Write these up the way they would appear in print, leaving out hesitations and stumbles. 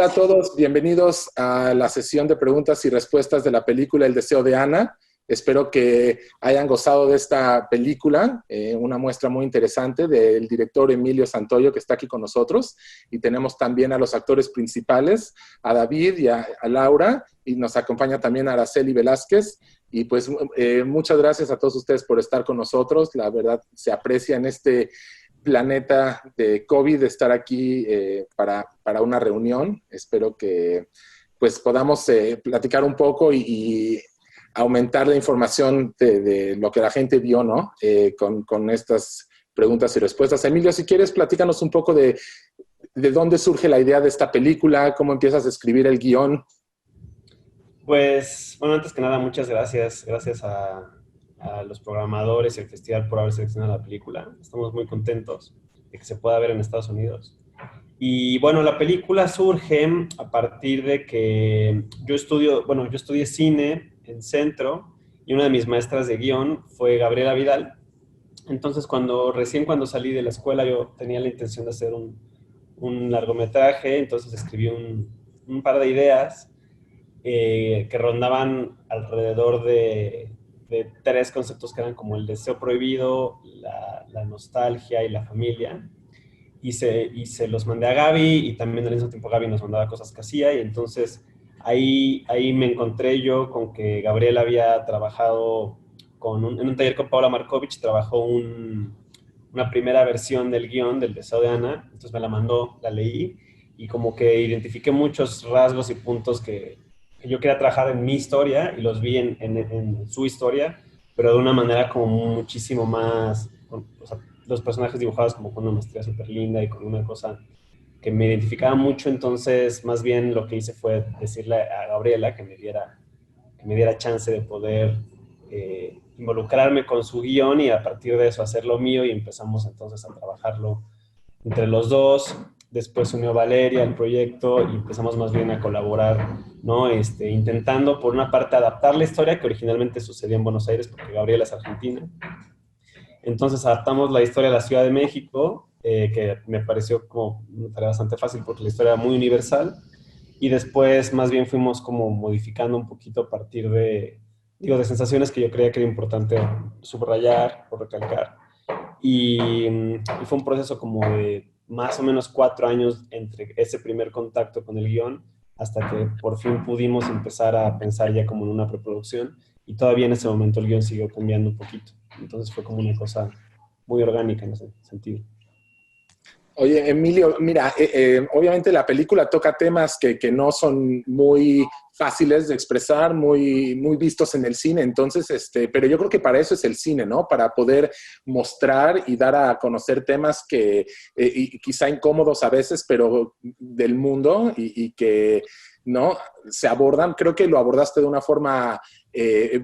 Hola a todos, bienvenidos a la sesión de preguntas y respuestas de la película El deseo de Ana. Espero que hayan gozado de esta película, una muestra muy interesante del director Emilio Santoyo, que está aquí con nosotros. Y tenemos también a los actores principales, a David y a Laura, y nos acompaña también Araceli Velázquez. Y pues muchas gracias a todos ustedes por estar con nosotros. La verdad se aprecia en este planeta de COVID estar aquí para una reunión. Espero que pues podamos platicar un poco y aumentar la información de lo que la gente vio, ¿no? Con estas preguntas y respuestas. Emilio, si quieres, platícanos un poco de dónde surge la idea de esta película, cómo empiezas a escribir el guión. Pues, bueno, antes que nada, muchas gracias. Gracias a los programadores y al festival por haber seleccionado la película. Estamos muy contentos de que se pueda ver en Estados Unidos. Y bueno, la película surge a partir de que yo estudié cine en Centro y una de mis maestras de guión fue Gabriela Vidal. Entonces, cuando salí de la escuela, yo tenía la intención de hacer un largometraje, entonces escribí un par de ideas que rondaban alrededor de tres conceptos que eran como el deseo prohibido, la nostalgia y la familia. Y se los mandé a Gaby y también al mismo tiempo Gaby nos mandaba cosas que hacía y entonces ahí me encontré yo con que Gabriel había trabajado en un taller con Paula Markovich, trabajó una primera versión del guión del Deseo de Ana, entonces me la mandó, la leí y como que identifiqué muchos rasgos y puntos que yo quería trabajar en mi historia y los vi en su historia, pero de una manera como muchísimo más, o sea, los personajes dibujados como con una maestría súper linda y con una cosa que me identificaba mucho, entonces más bien lo que hice fue decirle a Gabriela que me diera chance de poder involucrarme con su guión y a partir de eso hacer lo mío y empezamos entonces a trabajarlo entre los dos. Después se unió Valeria al proyecto y empezamos más bien a colaborar, ¿no? Intentando, por una parte, adaptar la historia que originalmente sucedía en Buenos Aires, porque Gabriela es argentina. Entonces adaptamos la historia a la Ciudad de México, que me pareció como una tarea bastante fácil porque la historia era muy universal. Y después más bien fuimos como modificando un poquito a partir de sensaciones que yo creía que era importante subrayar o recalcar. Y fue un proceso como de más o menos 4 años entre ese primer contacto con el guión hasta que por fin pudimos empezar a pensar ya como en una preproducción y todavía en ese momento el guión siguió cambiando un poquito. Entonces fue como una cosa muy orgánica en ese sentido. Oye, Emilio, mira, obviamente la película toca temas que no son muy fáciles de expresar, muy vistos en el cine, entonces, pero yo creo que para eso es el cine, ¿no? Para poder mostrar y dar a conocer temas que y quizá incómodos a veces, pero del mundo y que, ¿no? Se abordan, creo que lo abordaste de una forma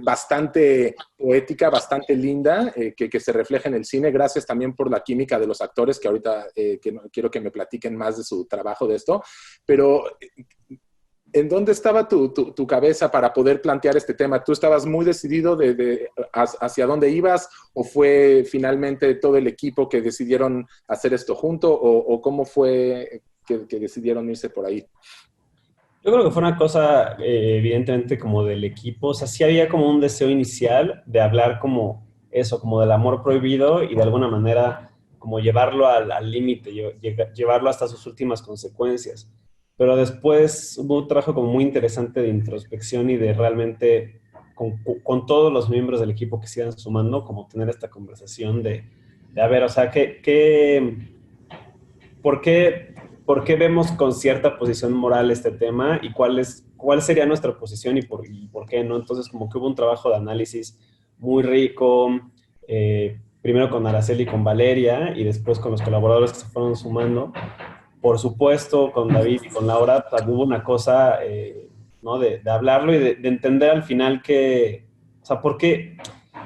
bastante poética, bastante linda, que se refleja en el cine. Gracias también por la química de los actores, que ahorita quiero que me platiquen más de su trabajo de esto. Pero, ¿en dónde estaba tu cabeza para poder plantear este tema? ¿Tú estabas muy decidido hacia dónde ibas o fue finalmente todo el equipo que decidieron hacer esto junto o cómo fue que decidieron irse por ahí? Yo creo que fue una cosa, evidentemente, como del equipo. O sea, sí había como un deseo inicial de hablar como eso, como del amor prohibido y de alguna manera como llevarlo al límite, llevarlo hasta sus últimas consecuencias. Pero después hubo un trabajo como muy interesante de introspección y de realmente con todos los miembros del equipo que se iban sumando, como tener esta conversación de a ver, o sea, ¿por qué, por qué vemos con cierta posición moral este tema y cuál sería nuestra posición y por qué no? Entonces, como que hubo un trabajo de análisis muy rico, primero con Araceli y con Valeria y después con los colaboradores que se fueron sumando. Por supuesto, con David y con Laura hubo una cosa, ¿no? De hablarlo y de entender al final o sea, ¿por qué?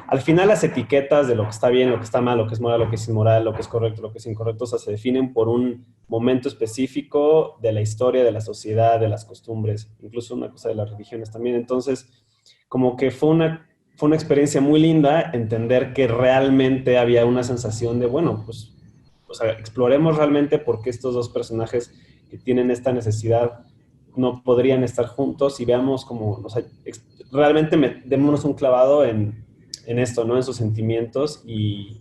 Al final las etiquetas de lo que está bien, lo que está mal, lo que es moral, lo que es inmoral, lo que es correcto, lo que es incorrecto, o sea, se definen por un momento específico de la historia, de la sociedad, de las costumbres, incluso una cosa de las religiones también. Entonces, como que fue una experiencia muy linda entender que realmente había una sensación de, bueno, pues, o sea, exploremos realmente por qué estos dos personajes que tienen esta necesidad no podrían estar juntos y veamos como, o sea, realmente démonos un clavado en esto, ¿no? En sus sentimientos y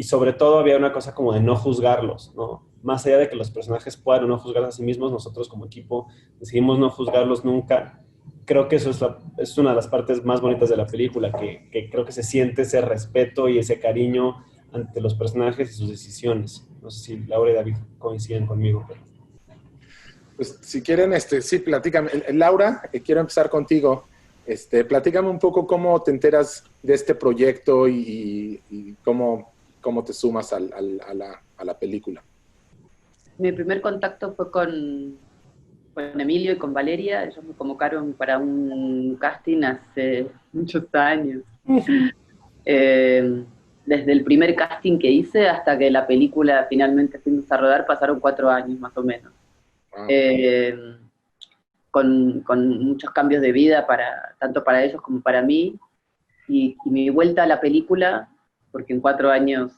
sobre todo había una cosa como de no juzgarlos, ¿no? Más allá de que los personajes puedan o no juzgarse a sí mismos, nosotros como equipo decidimos no juzgarlos nunca. Creo que eso es una de las partes más bonitas de la película, que creo que se siente ese respeto y ese cariño ante los personajes y sus decisiones. No sé si Laura y David coinciden conmigo, pero... Pues si quieren, sí, platícame. Laura, quiero empezar contigo. Platícame un poco cómo te enteras de este proyecto y cómo te sumas a la película. Mi primer contacto fue con Emilio y con Valeria. Ellos me convocaron para un casting hace muchos años. Desde el primer casting que hice hasta que la película finalmente fuimos a rodar pasaron 4 años más o menos. Wow. Con muchos cambios de vida, tanto para ellos como para mí, y mi vuelta a la película, porque en 4 años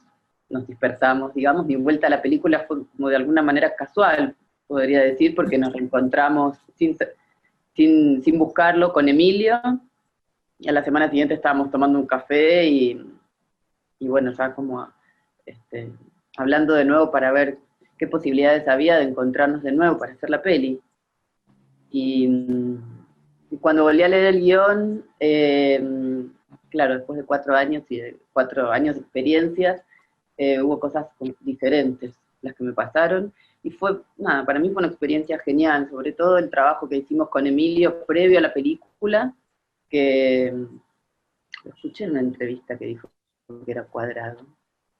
nos dispersamos, digamos, mi vuelta a la película fue como de alguna manera casual, podría decir, porque nos reencontramos sin buscarlo con Emilio, y a la semana siguiente estábamos tomando un café y bueno, ya como hablando de nuevo para ver qué posibilidades había de encontrarnos de nuevo para hacer la peli. Y cuando volví a leer el guión, claro, después de 4 años y de 4 años de experiencias, hubo cosas diferentes las que me pasaron, y para mí fue una experiencia genial, sobre todo el trabajo que hicimos con Emilio previo a la película, que lo escuché en una entrevista que dijo que era cuadrado,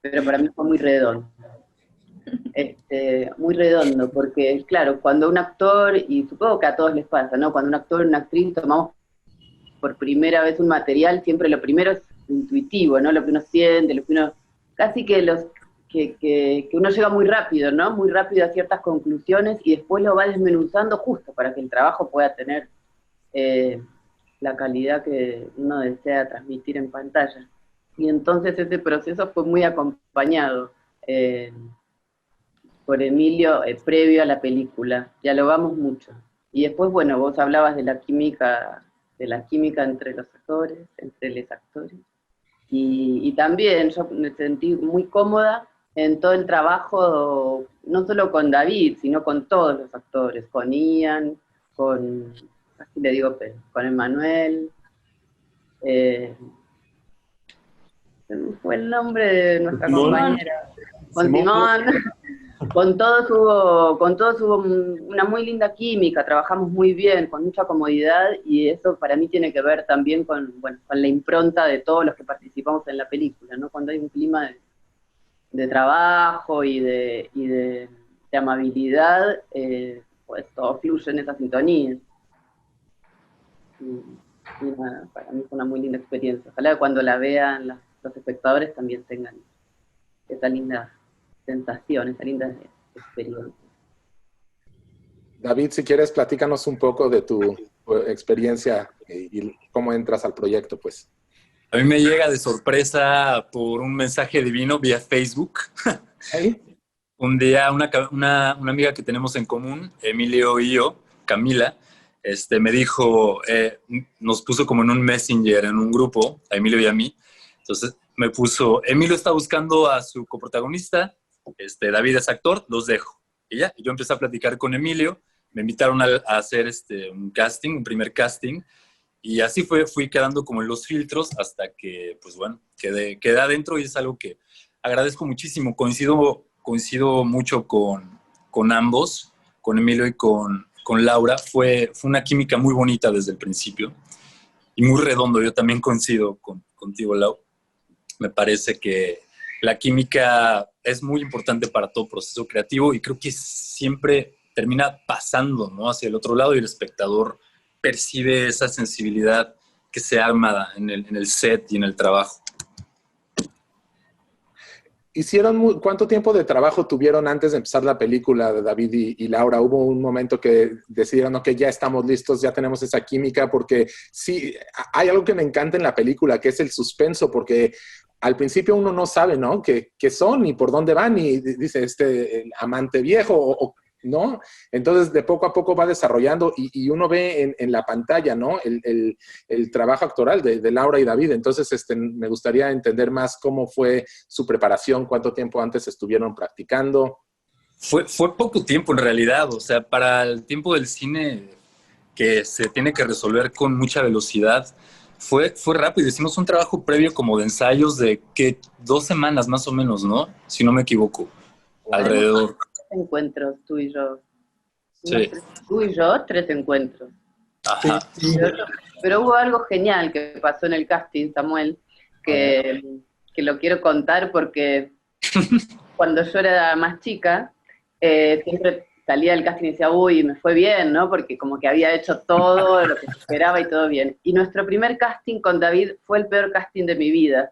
pero para mí fue muy redondo. Muy redondo, porque claro, cuando un actor, y supongo que a todos les pasa, ¿no? Cuando un actor o una actriz tomamos por primera vez un material, siempre lo primero es intuitivo, ¿no? Lo que uno siente, lo que uno, casi que uno llega muy rápido, ¿no? Muy rápido a ciertas conclusiones y después lo va desmenuzando justo para que el trabajo pueda tener la calidad que uno desea transmitir en pantalla. Y entonces ese proceso fue muy acompañado por Emilio previo a la película, dialogamos mucho. Y después, bueno, vos hablabas de la química entre los actores, entre los actores. Y también yo me sentí muy cómoda en todo el trabajo, no solo con David, sino con todos los actores, con Ian, así le digo, con Emmanuel. Fue el nombre de nuestra compañera. Con Simón. Con todos hubo una muy linda química, trabajamos muy bien, con mucha comodidad, y eso para mí tiene que ver también con la impronta de todos los que participamos en la película, ¿no? Cuando hay un clima de trabajo y de amabilidad, pues todo fluye en esa sintonía. Y nada, para mí fue una muy linda experiencia. Ojalá que cuando la vean los espectadores también tengan esa linda sensación, esa linda experiencia. David, si quieres, platícanos un poco de tu experiencia y cómo entras al proyecto, pues. A mí me llega de sorpresa por un mensaje divino vía Facebook. ¿Sí? Un día una amiga que tenemos en común, Emilio y yo, Camila, me dijo, nos puso como en un messenger, en un grupo, a Emilio y a mí. Entonces me puso, Emilio está buscando a su coprotagonista, David es actor, los dejo. Y ya, yo empecé a platicar con Emilio, me invitaron a hacer un casting, un primer casting, y así fui quedando como en los filtros hasta que, pues bueno, quedé adentro, y es algo que agradezco muchísimo. Coincido mucho con ambos, con Emilio y con Laura. Fue una química muy bonita desde el principio y muy redondo. Yo también coincido contigo, Lau. Me parece que la química es muy importante para todo proceso creativo, y creo que siempre termina pasando, ¿no?, hacia el otro lado, y el espectador percibe esa sensibilidad que se arma en el set y en el trabajo. ¿Cuánto tiempo de trabajo tuvieron antes de empezar la película, de David y Laura? ¿Hubo un momento que decidieron, ok, ya estamos listos, ya tenemos esa química? Porque sí, hay algo que me encanta en la película, que es el suspenso, porque al principio uno no sabe, ¿no?, qué son y por dónde van, y dice, el amante viejo, ¿no? Entonces, de poco a poco va desarrollando y uno ve en la pantalla, ¿no? El trabajo actoral de Laura y David. Entonces, me gustaría entender más cómo fue su preparación, cuánto tiempo antes estuvieron practicando. Fue poco tiempo en realidad, o sea, para el tiempo del cine que se tiene que resolver con mucha velocidad, fue rápido. Hicimos un trabajo previo como de ensayos de que 2 semanas más o menos, ¿no? Si no me equivoco, alrededor. 3 encuentros, tú y yo. Sí. Tú y yo, 3 encuentros. Ajá. Sí. Pero hubo algo genial que pasó en el casting, Samuel, que lo quiero contar porque cuando yo era más chica, siempre salía del casting y decía, uy, me fue bien, ¿no? Porque como que había hecho todo lo que se esperaba y todo bien. Y nuestro primer casting con David fue el peor casting de mi vida.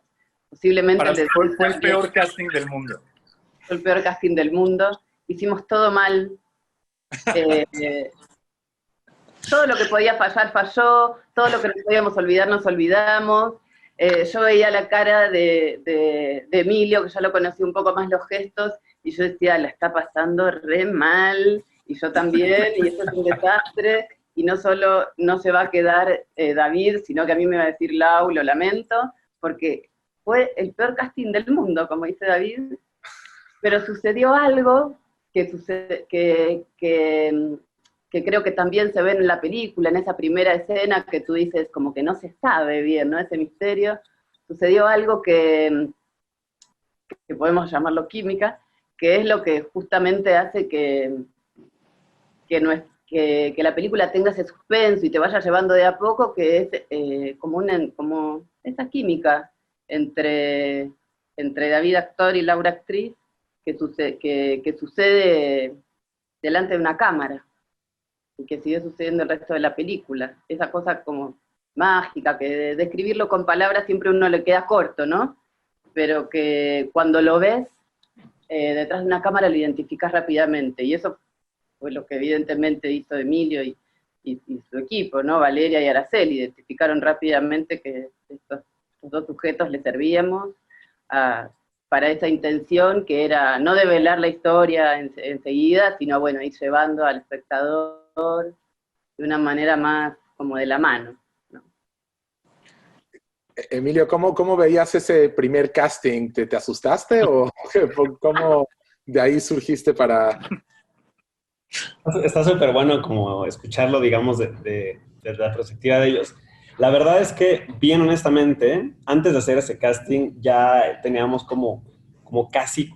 Posiblemente Fue el peor casting del mundo. Fue el peor casting del mundo. Hicimos todo mal. Todo lo que podía fallar, falló. Todo lo que nos podíamos olvidar, nos olvidamos. Yo veía la cara de Emilio, que ya lo conocí un poco más los gestos, y yo decía, la está pasando re mal, y yo también, y esto es un desastre, y no solo no se va a quedar David, sino que a mí me va a decir Lau, lo lamento, porque fue el peor casting del mundo, como dice David, pero sucedió algo que creo que también se ve en la película, en esa primera escena que tú dices, como que no se sabe bien, ¿no? Ese misterio. Sucedió algo que podemos llamarlo química, que es lo que justamente hace que la película tenga ese suspenso y te vaya llevando de a poco, que es como esa química entre David actor y Laura actriz, que sucede delante de una cámara, y que sigue sucediendo el resto de la película. Esa cosa como mágica, que describirlo con palabras siempre uno le queda corto, ¿no? Pero que cuando lo ves detrás de una cámara lo identificas rápidamente, y eso fue lo que evidentemente hizo Emilio y su equipo, ¿no? Valeria y Araceli, identificaron rápidamente que estos 2 sujetos le servíamos para esa intención, que era no develar la historia enseguida, sino, bueno, ir llevando al espectador de una manera más como de la mano, ¿no? Emilio, ¿cómo veías ese primer casting? ¿Te asustaste o cómo de ahí surgiste para...? Está súper bueno como escucharlo, digamos, de la perspectiva de ellos. La verdad es que, bien honestamente, antes de hacer ese casting ya teníamos como casi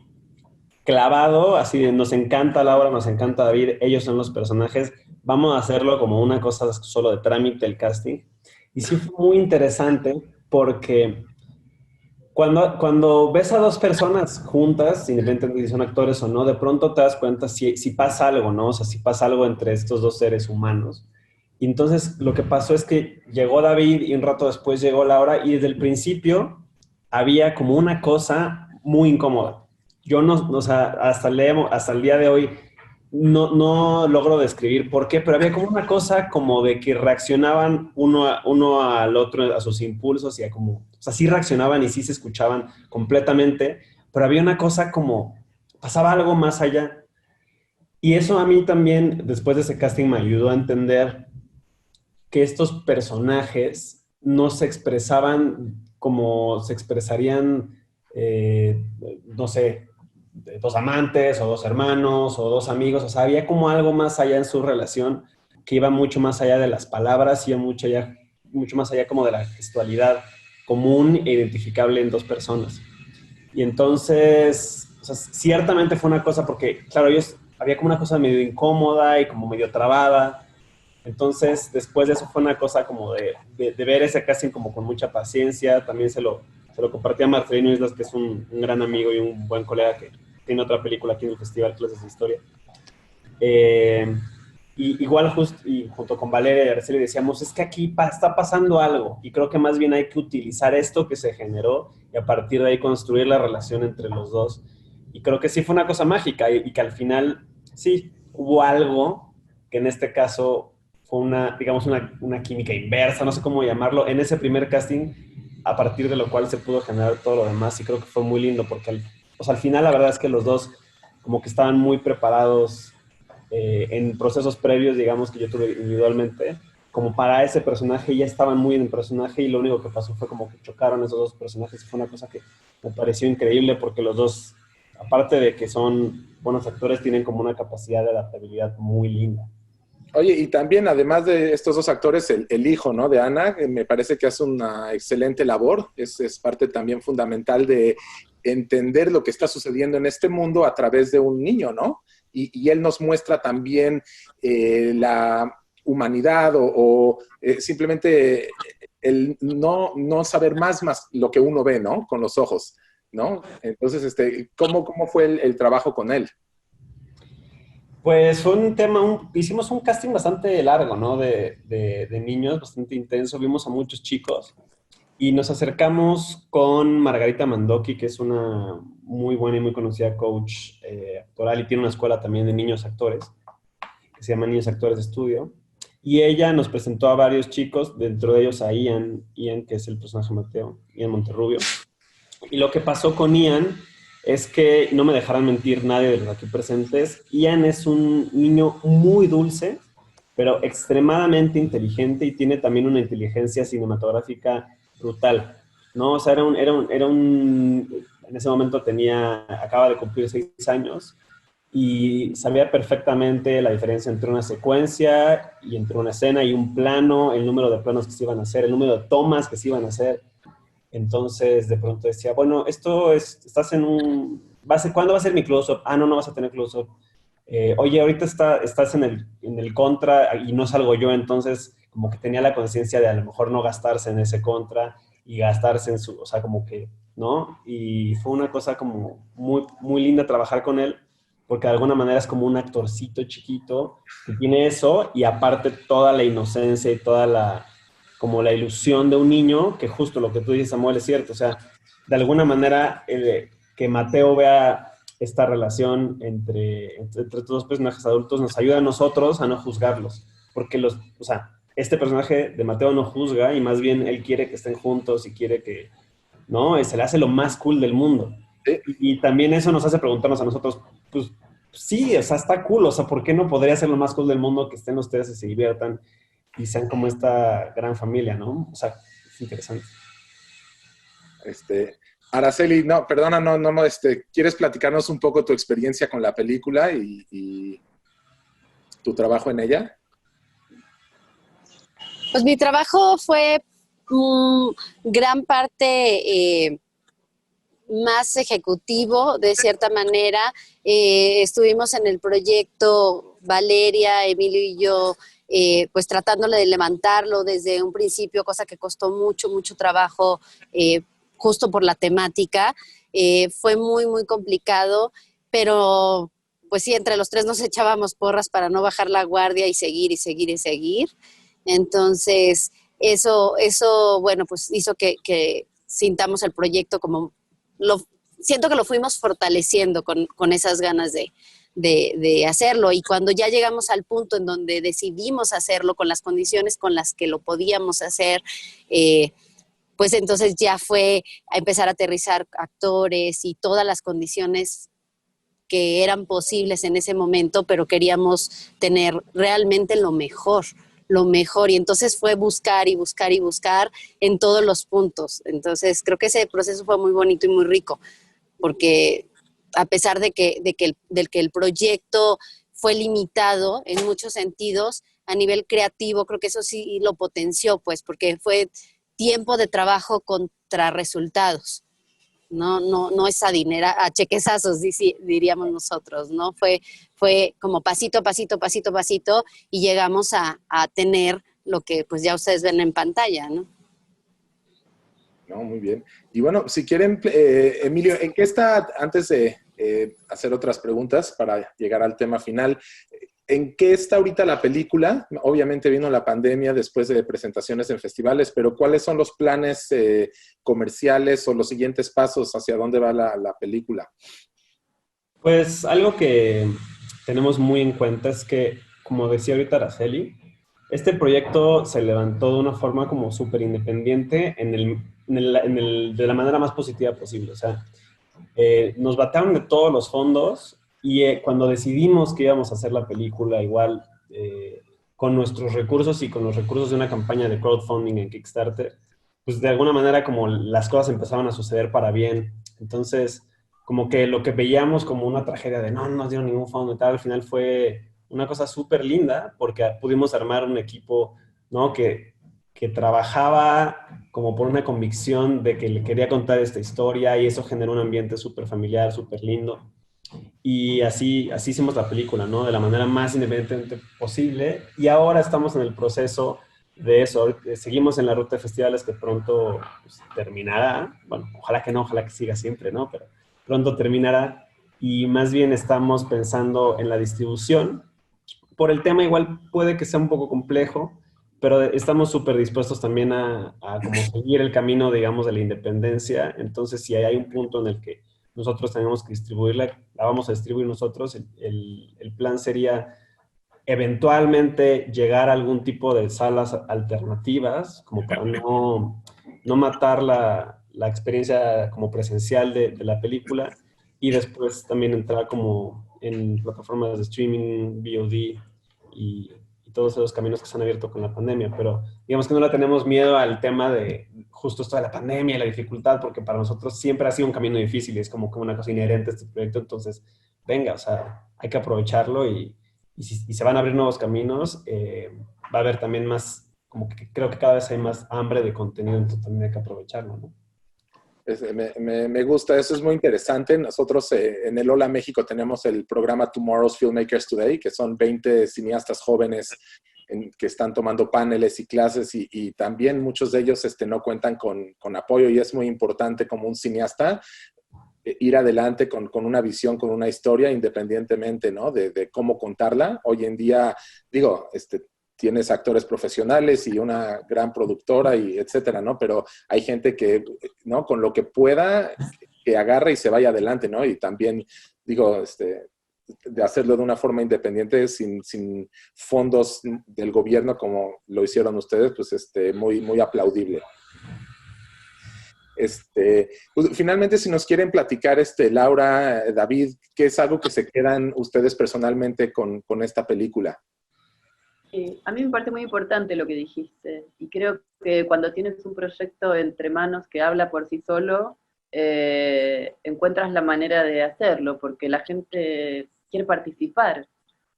clavado, así de nos encanta Laura, nos encanta David, ellos son los personajes, vamos a hacerlo como una cosa solo de trámite el casting. Y sí fue muy interesante porque cuando ves a 2 personas juntas, independientemente si son actores o no, de pronto te das cuenta si pasa algo, ¿no? O sea, si pasa algo entre estos 2 seres humanos. Y entonces lo que pasó es que llegó David y un rato después llegó Laura, y desde el principio había como una cosa muy incómoda. Yo no, o sea, hasta el día de hoy no logro describir por qué, pero había como una cosa como de que reaccionaban uno al otro, a sus impulsos, y o sea, sí reaccionaban y sí se escuchaban completamente, pero había una cosa como, pasaba algo más allá. Y eso a mí también, después de ese casting, me ayudó a entender que estos personajes no se expresaban como se expresarían, no sé, 2 amantes o 2 hermanos o 2 amigos. O sea, había como algo más allá en su relación que iba mucho más allá de las palabras, iba mucho más allá como de la gestualidad común e identificable en 2 personas. Y entonces, o sea, ciertamente fue una cosa porque, claro, había como una cosa medio incómoda y como medio trabada. Entonces, después de eso fue una cosa como de ver ese casting como con mucha paciencia. También se lo compartí a Marcelino Islas, que es un gran amigo y un buen colega que tiene otra película aquí en el festival, Clases de Historia. Y igual y junto con Valeria y Araceli decíamos, es que aquí está pasando algo, y creo que más bien hay que utilizar esto que se generó y a partir de ahí construir la relación entre los 2. Y creo que sí fue una cosa mágica y que al final sí hubo algo que en este caso fue digamos una química inversa, no sé cómo llamarlo, en ese primer casting, a partir de lo cual se pudo generar todo lo demás, y creo que fue muy lindo porque al final la verdad es que los 2 como que estaban muy preparados en procesos previos, digamos, que yo tuve individualmente, como para ese personaje, ya estaban muy en el personaje y lo único que pasó fue como que chocaron esos dos personajes y fue una cosa que me pareció increíble porque los dos, aparte de que son buenos actores, tienen como una capacidad de adaptabilidad muy linda. Oye, y también, además de estos dos actores, el hijo, ¿no? De Ana, me parece que hace una excelente labor. Es parte también fundamental de entender lo que está sucediendo en este mundo a través de un niño, ¿no? Y él nos muestra también la humanidad simplemente el no saber más lo que uno ve, ¿no? Con los ojos, ¿no? Entonces, ¿cómo fue el trabajo con él? Pues fue un tema, hicimos un casting bastante largo, ¿no? De niños, bastante intenso. Vimos a muchos chicos y nos acercamos con Margarita Mandoki, que es una muy buena y muy conocida coach actoral y tiene una escuela también de niños actores, que se llama Niños Actores de Estudio. Y ella nos presentó a varios chicos, dentro de ellos a Ian, que es el personaje Mateo, Ian Monterrubio. Y lo que pasó con Ian es que, no me dejarán mentir nadie de los aquí presentes, Ian es un niño muy dulce, pero extremadamente inteligente y tiene también una inteligencia cinematográfica brutal, ¿no? O sea, en ese momento acaba de cumplir 6 años y sabía perfectamente la diferencia entre una secuencia y entre una escena y un plano, el número de planos que se iban a hacer, el número de tomas que se iban a hacer. Entonces, de pronto decía, bueno, estás en ¿cuándo va a ser mi close-up? Ah, no vas a tener close-up. Oye, ahorita estás en el contra y no salgo yo, entonces como que tenía la conciencia de a lo mejor no gastarse en ese contra y gastarse o sea, como que, ¿no? Y fue una cosa como muy, muy linda trabajar con él, porque de alguna manera es como un actorcito chiquito que tiene eso y aparte toda la inocencia y como la ilusión de un niño, que justo lo que tú dices, Samuel, es cierto. O sea, de alguna manera que Mateo vea esta relación entre estos dos personajes adultos nos ayuda a nosotros a no juzgarlos. Porque o sea, este personaje de Mateo no juzga y más bien él quiere que estén juntos y quiere que, ¿no? Se le hace lo más cool del mundo. Y también eso nos hace preguntarnos a nosotros, pues sí, o sea, está cool. O sea, ¿por qué no podría ser lo más cool del mundo que estén ustedes y se diviertan y sean como esta gran familia, ¿no? O sea, es interesante. Araceli, no, perdona, no, ¿quieres platicarnos un poco tu experiencia con la película y tu trabajo en ella? Pues mi trabajo fue gran parte más ejecutivo, de cierta manera. Estuvimos en el proyecto Valeria, Emilio y yo, pues tratándole de levantarlo desde un principio, cosa que costó mucho, mucho trabajo, justo por la temática. Fue muy, muy complicado, pero pues sí, entre los tres nos echábamos porras para no bajar la guardia y seguir y seguir y seguir. Entonces, eso bueno, pues hizo que sintamos el proyecto como, siento que lo fuimos fortaleciendo con esas ganas de hacerlo. Y cuando ya llegamos al punto en donde decidimos hacerlo con las condiciones con las que lo podíamos hacer, pues entonces ya fue a empezar a aterrizar actores y todas las condiciones que eran posibles en ese momento, pero queríamos tener realmente lo mejor. Y entonces fue buscar y buscar y buscar en todos los puntos. Entonces creo que ese proceso fue muy bonito y muy rico, porque a pesar de que el proyecto fue limitado en muchos sentidos, a nivel creativo creo que eso sí lo potenció, pues, porque fue tiempo de trabajo contra resultados. No es a chequezazos, diríamos nosotros, ¿no? Fue como pasito a pasito, pasito a pasito, y llegamos a tener lo que pues ya ustedes ven en pantalla, ¿no? No, muy bien. Y bueno, si quieren, Emilio, ¿en qué está, antes de hacer otras preguntas para llegar al tema final, ¿en qué está ahorita la película? Obviamente vino la pandemia después de presentaciones en festivales, pero ¿cuáles son los planes comerciales o los siguientes pasos hacia dónde va la película? Pues algo que tenemos muy en cuenta es que, como decía ahorita Araceli, este proyecto se levantó de una forma como súper independiente de la manera más positiva posible. O sea, nos batearon de todos los fondos Y cuando decidimos que íbamos a hacer la película, igual con nuestros recursos y con los recursos de una campaña de crowdfunding en Kickstarter, pues de alguna manera como las cosas empezaban a suceder para bien. Entonces, como que lo que veíamos como una tragedia de no nos dieron ningún fondo y tal, al final fue una cosa súper linda porque pudimos armar un equipo, ¿no? Que trabajaba como por una convicción de que le quería contar esta historia y eso generó un ambiente súper familiar, súper lindo. Y así hicimos la película, ¿no? De la manera más independiente posible. Y ahora estamos en el proceso de eso. Seguimos en la ruta de festivales que pronto pues, terminará. Bueno, ojalá que no, ojalá que siga siempre, ¿no? Pero pronto terminará. Y más bien estamos pensando en la distribución. Por el tema igual puede que sea un poco complejo, pero estamos súper dispuestos también a como seguir el camino, digamos, de la independencia. Entonces, si hay un punto en el que nosotros tenemos que distribuirla, la vamos a distribuir nosotros. El plan sería eventualmente llegar a algún tipo de salas alternativas, como para no matar la experiencia como presencial de la película, y después también entrar como en plataformas de streaming, VOD y todos esos caminos que se han abierto con la pandemia. Pero digamos que no le tenemos miedo al tema de justo esto de la pandemia y la dificultad, porque para nosotros siempre ha sido un camino difícil y es como que una cosa inherente a este proyecto. Entonces, venga, o sea, hay que aprovecharlo y si se van a abrir nuevos caminos, va a haber también más, como que creo que cada vez hay más hambre de contenido, entonces también hay que aprovecharlo, ¿no? Me gusta, eso es muy interesante. Nosotros en el Hola México tenemos el programa Tomorrow's Filmmakers Today, que son 20 cineastas jóvenes que están tomando paneles y clases y también muchos de ellos no cuentan con apoyo y es muy importante como un cineasta ir adelante con una visión, con una historia, independientemente, ¿no? De cómo contarla. Hoy en día, digo, tienes actores profesionales y una gran productora y etcétera, ¿no? Pero hay gente que, ¿no? Con lo que pueda, que agarre y se vaya adelante, ¿no? Y también, digo, de hacerlo de una forma independiente, sin fondos del gobierno como lo hicieron ustedes, pues muy, muy aplaudible. Pues, finalmente, si nos quieren platicar, Laura, David, ¿qué es algo que se quedan ustedes personalmente con esta película? A mí me parece muy importante lo que dijiste, y creo que cuando tienes un proyecto entre manos que habla por sí solo, encuentras la manera de hacerlo, porque la gente quiere participar,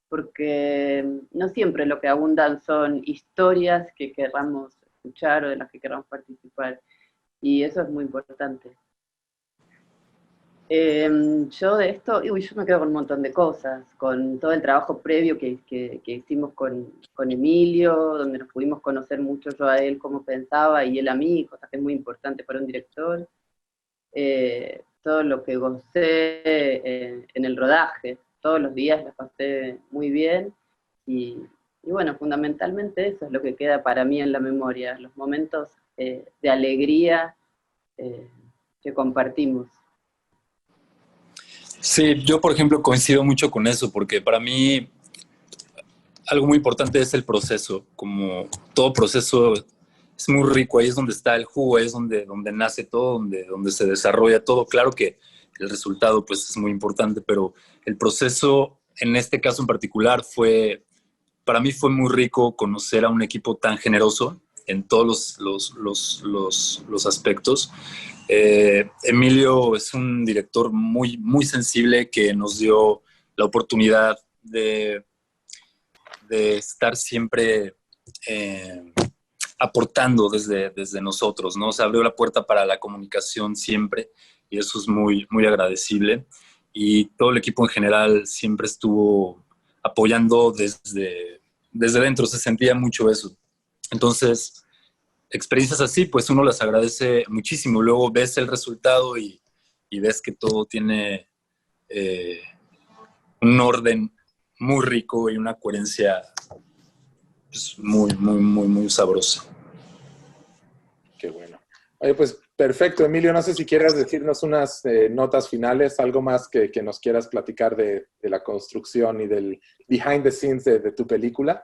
porque no siempre lo que abundan son historias que querramos escuchar o de las que querramos participar, y eso es muy importante. Yo de esto, yo me quedo con un montón de cosas, con todo el trabajo previo que hicimos con Emilio, donde nos pudimos conocer mucho, yo a él cómo pensaba y él a mí, cosa que es muy importante para un director. Todo lo que gocé en el rodaje, todos los días la pasé muy bien, y bueno, fundamentalmente eso es lo que queda para mí en la memoria, los momentos de alegría que compartimos. Sí, yo por ejemplo coincido mucho con eso, porque para mí algo muy importante es el proceso, como todo proceso es muy rico, ahí es donde está el jugo, ahí es donde nace todo, donde se desarrolla todo. Claro que el resultado pues es muy importante, pero el proceso en este caso en particular para mí fue muy rico conocer a un equipo tan generoso en todos los aspectos. Emilio es un director muy, muy sensible que nos dio la oportunidad de estar siempre aportando desde nosotros, ¿no? Se abrió la puerta para la comunicación siempre y eso es muy, muy agradecible. Y todo el equipo en general siempre estuvo apoyando desde dentro, se sentía mucho eso. Entonces, experiencias así, pues uno las agradece muchísimo. Luego ves el resultado y ves que todo tiene un orden muy rico y una coherencia pues, muy, muy, muy, muy sabrosa. Qué bueno. Oye, pues perfecto, Emilio. No sé si quieras decirnos unas notas finales, algo más que nos quieras platicar de la construcción y del behind the scenes de tu película.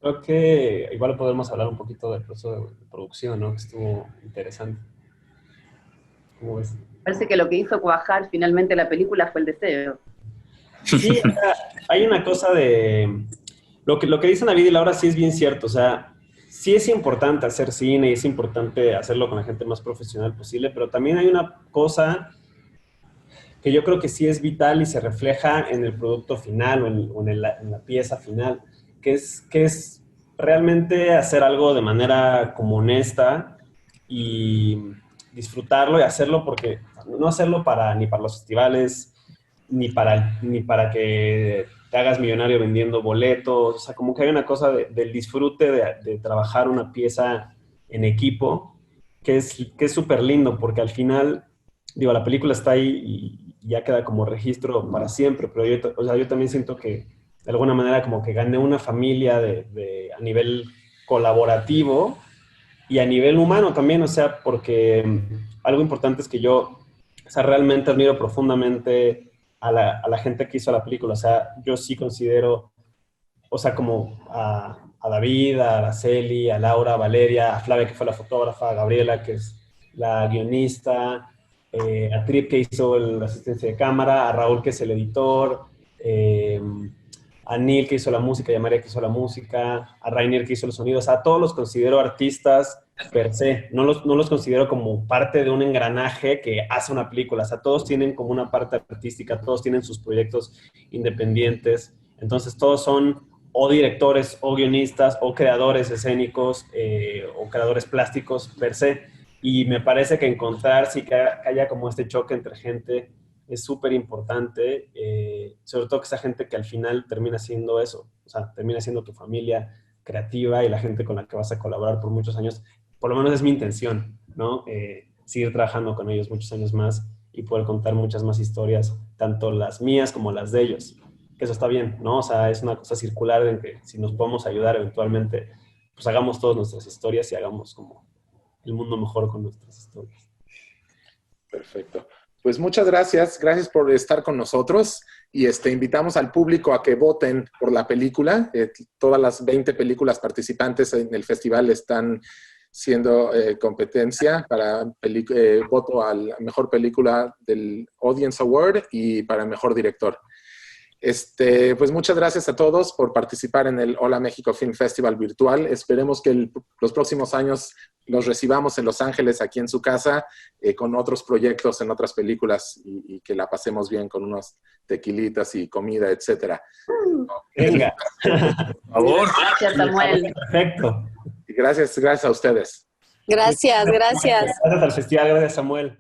Creo que igual podemos hablar un poquito del proceso de producción, ¿no? Que estuvo interesante. ¿Cómo ves? Parece que lo que hizo cuajar finalmente la película fue el deseo. Sí, o sea, hay una cosa de... Lo que dicen David y Laura sí es bien cierto, o sea, sí es importante hacer cine y es importante hacerlo con la gente más profesional posible, pero también hay una cosa que yo creo que sí es vital y se refleja en el producto final en la pieza final, que es realmente hacer algo de manera como honesta y disfrutarlo y hacerlo porque no hacerlo ni para los festivales, ni para que te hagas millonario vendiendo boletos, o sea, como que hay una cosa del disfrute de trabajar una pieza en equipo que es súper lindo porque al final, digo, la película está ahí y ya queda como registro para siempre, pero o sea, yo también siento que de alguna manera como que gané una familia a nivel colaborativo y a nivel humano también, o sea, porque algo importante es que yo, o sea, realmente admiro profundamente a la gente que hizo la película, o sea, yo sí considero, o sea, como a David, a Araceli, a Laura, a Valeria, a Flavia, que fue la fotógrafa, a Gabriela, que es la guionista, a Trip, que hizo la asistencia de cámara, a Raúl, que es el editor, a Neil, que hizo la música, y a María, que hizo la música, a Rainier, que hizo los sonidos. A todos los considero artistas per se. No los considero como parte de un engranaje que hace una película. O sea, todos tienen como una parte artística, todos tienen sus proyectos independientes. Entonces, todos son o directores, o guionistas, o creadores escénicos, o creadores plásticos per se. Y me parece que encontrar, sí, que haya como este choque entre gente es súper importante, sobre todo que esa gente que al final termina siendo eso, o sea, termina siendo tu familia creativa y la gente con la que vas a colaborar por muchos años, por lo menos es mi intención, ¿no? Seguir trabajando con ellos muchos años más y poder contar muchas más historias, tanto las mías como las de ellos, que eso está bien, ¿no? O sea, es una cosa circular en que si nos podemos ayudar eventualmente, pues hagamos todas nuestras historias y hagamos como el mundo mejor con nuestras historias. Perfecto. Pues muchas gracias. Gracias por estar con nosotros y invitamos al público a que voten por la película. Todas las 20 películas participantes en el festival están siendo competencia para voto a la mejor película del Audience Award y para mejor director. Pues muchas gracias a todos por participar en el Hola México Film Festival virtual. Esperemos que los próximos años los recibamos en Los Ángeles, aquí en su casa, con otros proyectos en otras películas y que la pasemos bien con unos tequilitas y comida, etcétera. Venga. Por favor. Gracias, Samuel. Perfecto. Y gracias a ustedes. Gracias. Gracias al festival, gracias Samuel.